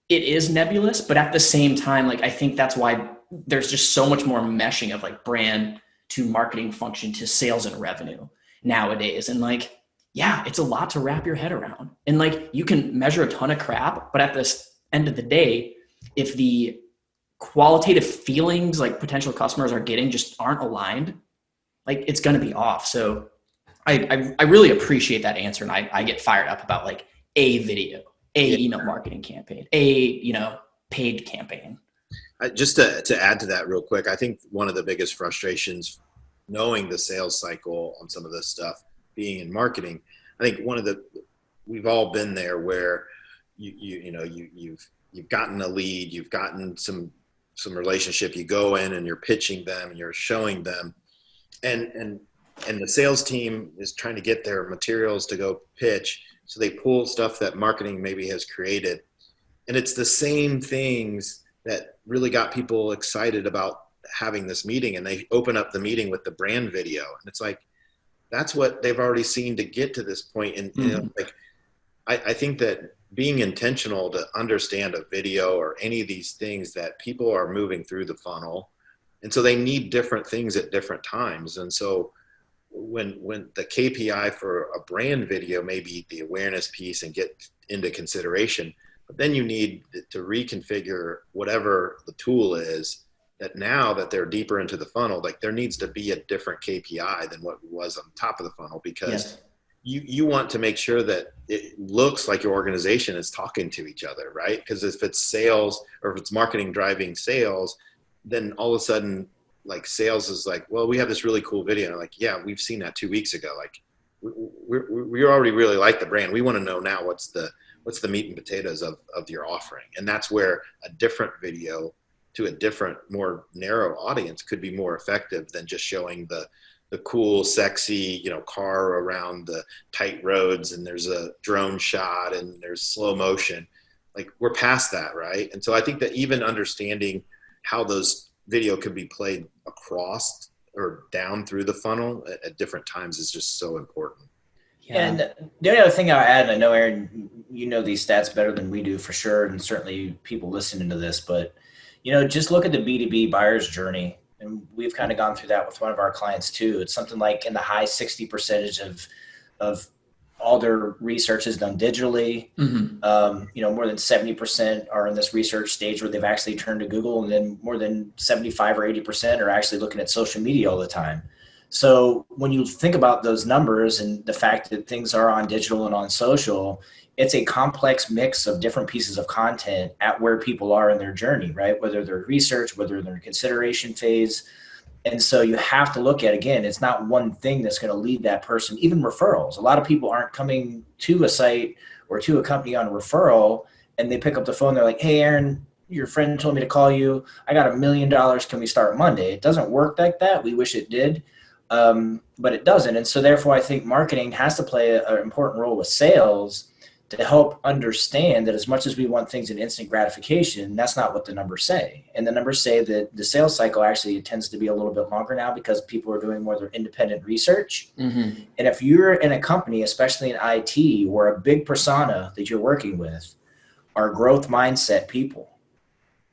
it is nebulous, but at the same time, like I think that's why there's just so much more meshing of like brand to marketing function to sales and revenue nowadays. And like, yeah, it's a lot to wrap your head around. And like you can measure a ton of crap, but at this end of the day, if the qualitative feelings like potential customers are getting just aren't aligned, like it's going to be off. So I really appreciate that answer. And I get fired up about like a video, email marketing campaign, paid campaign. Just to add to that real quick, I think one of the biggest frustrations, knowing the sales cycle on some of this stuff, being in marketing, I think we've all been there where you've gotten a lead, you've gotten some relationship, you go in and you're pitching them and you're showing them, and the sales team is trying to get their materials to go pitch, so they pull stuff that marketing maybe has created, and it's the same things that really got people excited about having this meeting, and they open up the meeting with the brand video, and it's like that's what they've already seen to get to this point. And like I think that being intentional to understand a video or any of these things, that people are moving through the funnel, and so they need different things at different times. And so when the KPI for a brand video may be the awareness piece and get into consideration, but then you need to reconfigure whatever the tool is, that now that they're deeper into the funnel, like there needs to be a different KPI than what was on top of the funnel, because you want to make sure that it looks like your organization is talking to each other, right? Because if it's sales or if it's marketing driving sales, then all of a sudden like sales is like, well, we have this really cool video. And like, yeah, we've seen that 2 weeks ago. Like we already really like the brand. We want to know now what's the meat and potatoes of your offering. And that's where a different video to a different, more narrow audience could be more effective than just showing the cool, sexy, car around the tight roads, and there's a drone shot and there's slow motion. Like we're past that, right? And so I think that even understanding how those video could be played across or down through the funnel at different times is just so important. Yeah. And the only other thing I'll add, and I know, Aaron, you know these stats better than we do for sure, and certainly people listening to this, but just look at the B2B buyer's journey. And we've kind of gone through that with one of our clients too. It's something like in the high 60% of all their research is done digitally. More than 70% are in this research stage where they've actually turned to Google, and then more than 75 or 80% are actually looking at social media all the time. So when you think about those numbers and the fact that things are on digital and on social, it's a complex mix of different pieces of content at where people are in their journey, right? Whether they're research, whether they're in consideration phase. And so you have to look at, again, it's not one thing that's going to lead that person, even referrals. A lot of people aren't coming to a site or to a company on a referral, and they pick up the phone. They're like, hey, Aaron, your friend told me to call you. I got $1 million. Can we start Monday? It doesn't work like that. We wish it did, but it doesn't. And so therefore, I think marketing has to play an important role with sales to help understand that as much as we want things in instant gratification, that's not what the numbers say. And the numbers say that the sales cycle actually tends to be a little bit longer now because people are doing more of their independent research. And if you're in a company, especially in IT, where a big persona that you're working with are growth mindset people,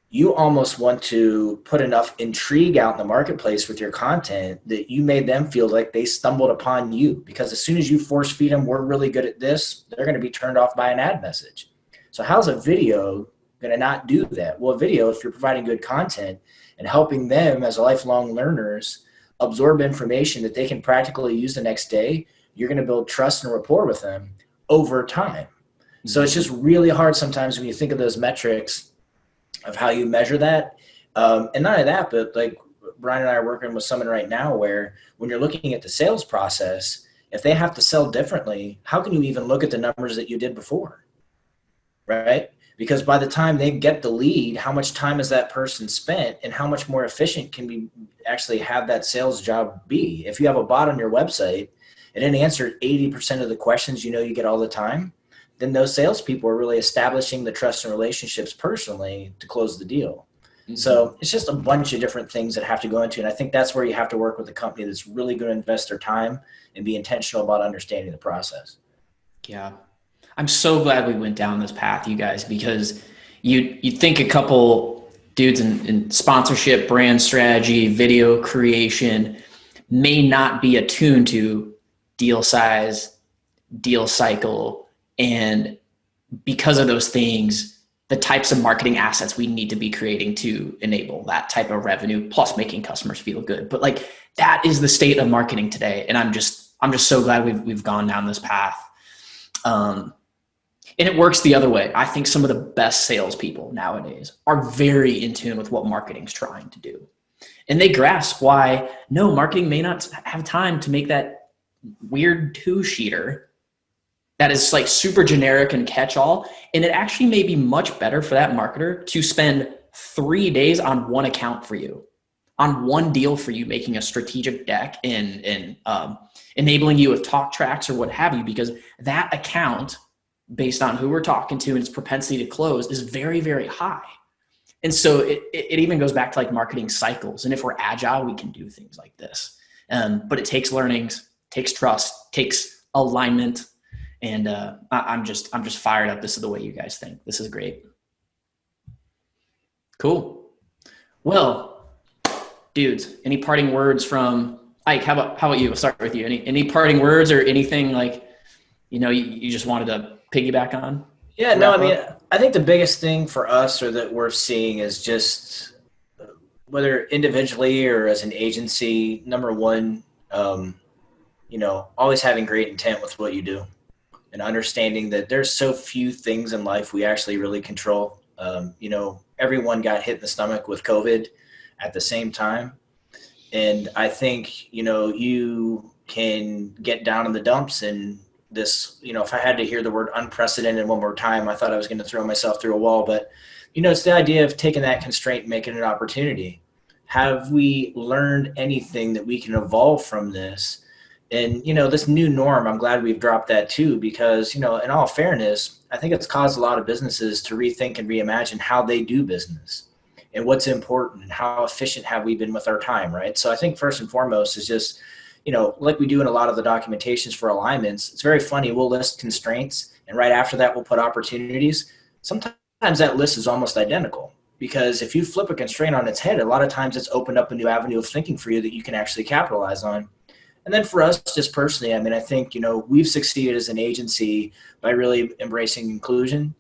you almost want to put enough intrigue out in the marketplace with your content that you made them feel like they stumbled upon you. Because as soon as you force feed them, we're really good at this, they're going to be turned off by an ad message. So how's a video going to not do that? Well, a video, if you're providing good content and helping them as lifelong learners absorb information that they can practically use the next day, you're going to build trust and rapport with them over time. So it's just really hard sometimes when you think of those metrics of how you measure that. And not only that, but like Brian and I are working with someone right now where when you're looking at the sales process, if they have to sell differently, how can you even look at the numbers that you did before, right? Because by the time they get the lead, how much time has that person spent and how much more efficient can we actually have that sales job be? If you have a bot on your website and it answered 80% of the questions you get all the time, then those salespeople are really establishing the trust and relationships personally to close the deal. So it's just a bunch of different things that have to go into. And I think that's where you have to work with a company that's really going to invest their time and be intentional about understanding the process. Yeah. I'm so glad we went down this path, you guys, because you think a couple dudes in sponsorship, brand strategy, video creation may not be attuned to deal size, deal cycle, and because of those things, the types of marketing assets we need to be creating to enable that type of revenue, plus making customers feel good. But like that is the state of marketing today. And I'm just so glad we've gone down this path. And it works the other way. I think some of the best salespeople nowadays are very in tune with what marketing's trying to do. And they grasp why, no, marketing may not have time to make that weird two-sheeter that is like super generic and catch-all. And it actually may be much better for that marketer to spend 3 days on one account for you, on one deal for you, making a strategic deck and enabling you with talk tracks or what have you, because that account, based on who we're talking to and its propensity to close, is very, very high. And so it even goes back to like marketing cycles. And if we're agile, we can do things like this. But it takes learnings, takes trust, takes alignment. And I'm just fired up. This is the way you guys think. This is great. Cool. Well, dudes, any parting words from Ike? How about you? I'll start with you. Any parting words or anything like, you just wanted to piggyback on? Yeah, no, I mean, I think the biggest thing for us or that we're seeing is just whether individually or as an agency, number one, always having great intent with what you do. And understanding that there's so few things in life we actually really control. Everyone got hit in the stomach with COVID at the same time. And I think, you can get down in the dumps and this, if I had to hear the word unprecedented one more time, I thought I was going to throw myself through a wall. But, it's the idea of taking that constraint and making it an opportunity. Have we learned anything that we can evolve from this? And, this new norm, I'm glad we've dropped that too, because, in all fairness, I think it's caused a lot of businesses to rethink and reimagine how they do business and what's important and how efficient have we been with our time, right? So I think first and foremost is just, like we do in a lot of the documentations for alignments, it's very funny. We'll list constraints and right after that, we'll put opportunities. Sometimes that list is almost identical. because if you flip a constraint on its head, a lot of times it's opened up a new avenue of thinking for you that you can actually capitalize on. And then for us, just personally, I mean, I think, we've succeeded as an agency by really embracing inclusion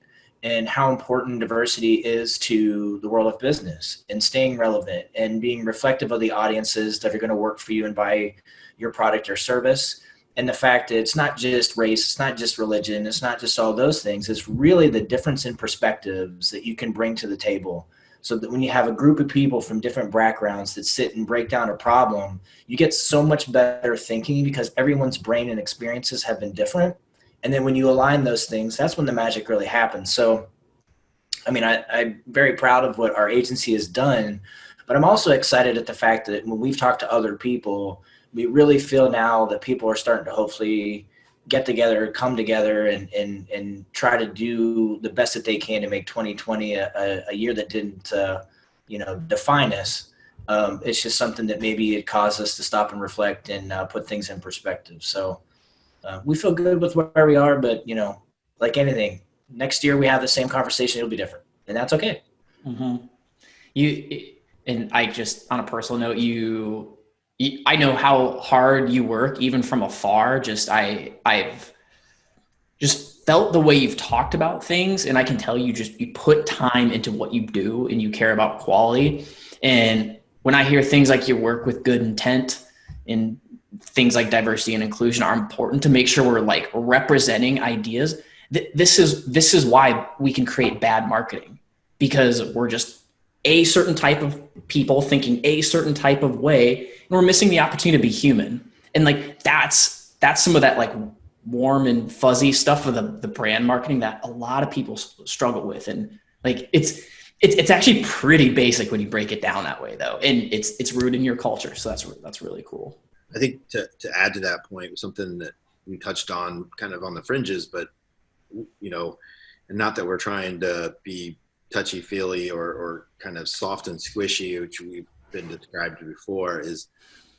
and how important diversity is to the world of business, and staying relevant and being reflective of the audiences that are going to work for you and buy your product or service. And the fact that it's not just race, it's not just religion, it's not just all those things. It's really the difference in perspectives that you can bring to the table. So that when you have a group of people from different backgrounds that sit and break down a problem, you get so much better thinking because everyone's brain and experiences have been different. And then when you align those things, that's when the magic really happens. So, I mean, I'm very proud of what our agency has done, but I'm also excited at the fact that when we've talked to other people, we really feel now that people are starting to hopefully get together, come together, and try to do the best that they can to make 2020 a year that didn't, define us. It's just something that maybe it caused us to stop and reflect and put things in perspective. So we feel good with where we are, but like anything, next year we have the same conversation, it'll be different, and that's okay. Mm-hmm. And I just, on a personal note, I know how hard you work, even from afar. I've just felt the way you've talked about things, and I can tell you put time into what you do, and you care about quality. And when I hear things like your work with good intent and things like diversity and inclusion are important to make sure we're like representing ideas, this is why we can create bad marketing, because we're just a certain type of people thinking a certain type of way, and we're missing the opportunity to be human. And like that's some of that like warm and fuzzy stuff of the brand marketing that a lot of people struggle with. And like it's actually pretty basic when you break it down that way, though, and it's rooted in your culture. So that's really cool. I think to add to that point, something that we touched on kind of on the fringes, but and not that we're trying to be touchy-feely or kind of soft and squishy, which we've been described before, is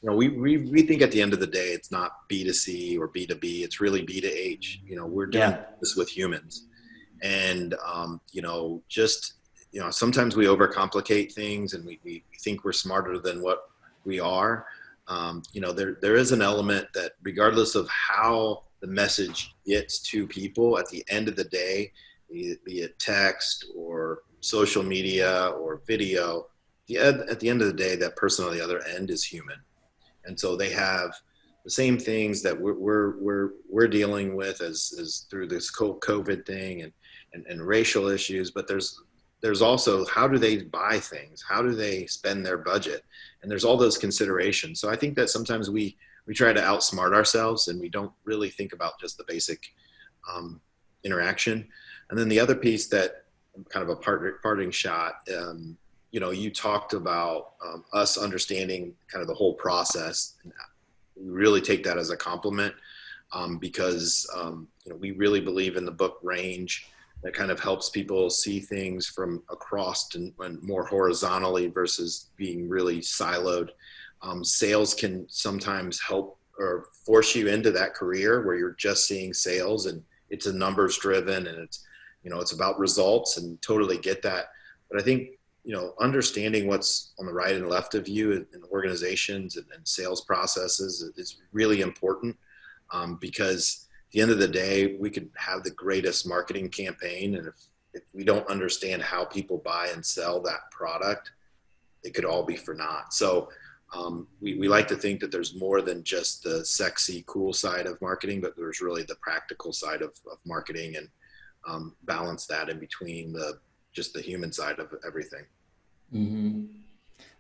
we think at the end of the day it's not B2C or B2B, it's really B to H. We're doing this with humans, and sometimes we overcomplicate things, and we think we're smarter than what we are. There is an element that regardless of how the message gets to people, at the end of the day, be it text or social media or video, at the end of the day, that person on the other end is human. And so they have the same things that we're dealing with as through this COVID thing and racial issues, but there's also, how do they buy things? How do they spend their budget? And there's all those considerations. So I think that sometimes we try to outsmart ourselves, and we don't really think about just the basic interaction. And then the other piece that kind of a parting shot, you talked about us understanding kind of the whole process. And we really take that as a compliment because we really believe in the book range that kind of helps people see things from across and more horizontally versus being really siloed. Sales can sometimes help or force you into that career where you're just seeing sales and it's a numbers driven and it's about results, and totally get that. But I think, understanding what's on the right and left of you in organizations and sales processes is really important because at the end of the day, we could have the greatest marketing campaign, and if we don't understand how people buy and sell that product, it could all be for naught. So we like to think that there's more than just the sexy, cool side of marketing, but there's really the practical side of marketing, and balance that in between just the human side of everything. Mm-hmm.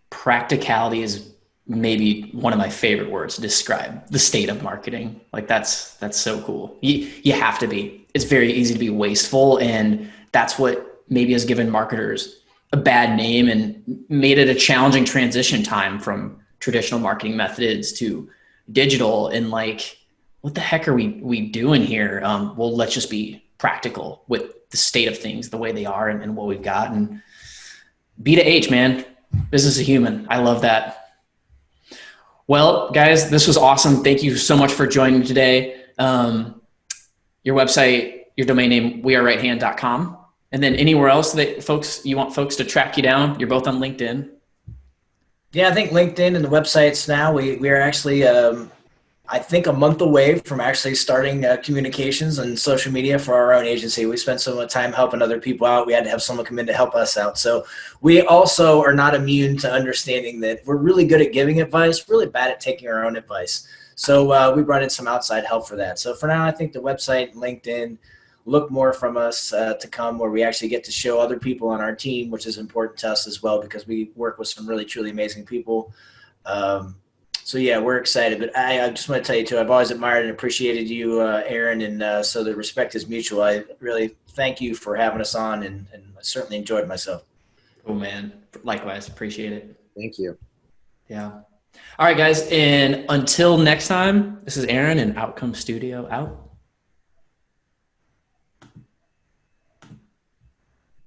Practicality is maybe one of my favorite words to describe the state of marketing. Like that's so cool. You have to be. It's very easy to be wasteful, and that's what maybe has given marketers a bad name and made it a challenging transition time from traditional marketing methods to digital. And like, what the heck are we doing here? Well, let's just be practical with the state of things, the way they are, and what we've got. And B to H, man, business is human. I love that. Well, guys, this was awesome. Thank you so much for joining today. Your website, your domain name, wearerighthand.com. And then anywhere else that you want folks to track you down? You're both on LinkedIn. Yeah, I think LinkedIn and the websites now, we are actually, I think, a month away from actually starting communications and social media for our own agency. We spent so much time helping other people out. We had to have someone come in to help us out. So we also are not immune to understanding that we're really good at giving advice, really bad at taking our own advice. So we brought in some outside help for that. So for now, I think the website, LinkedIn, look more from us to come, where we actually get to show other people on our team, which is important to us as well, because we work with some really, truly amazing people. So yeah, we're excited, but I just want to tell you too, I've always admired and appreciated you, Aaron. And so the respect is mutual. I really thank you for having us on, and I certainly enjoyed myself. Oh man. Likewise. Appreciate it. Thank you. Yeah. All right, guys. And until next time, this is Aaron and Outcome Studio out.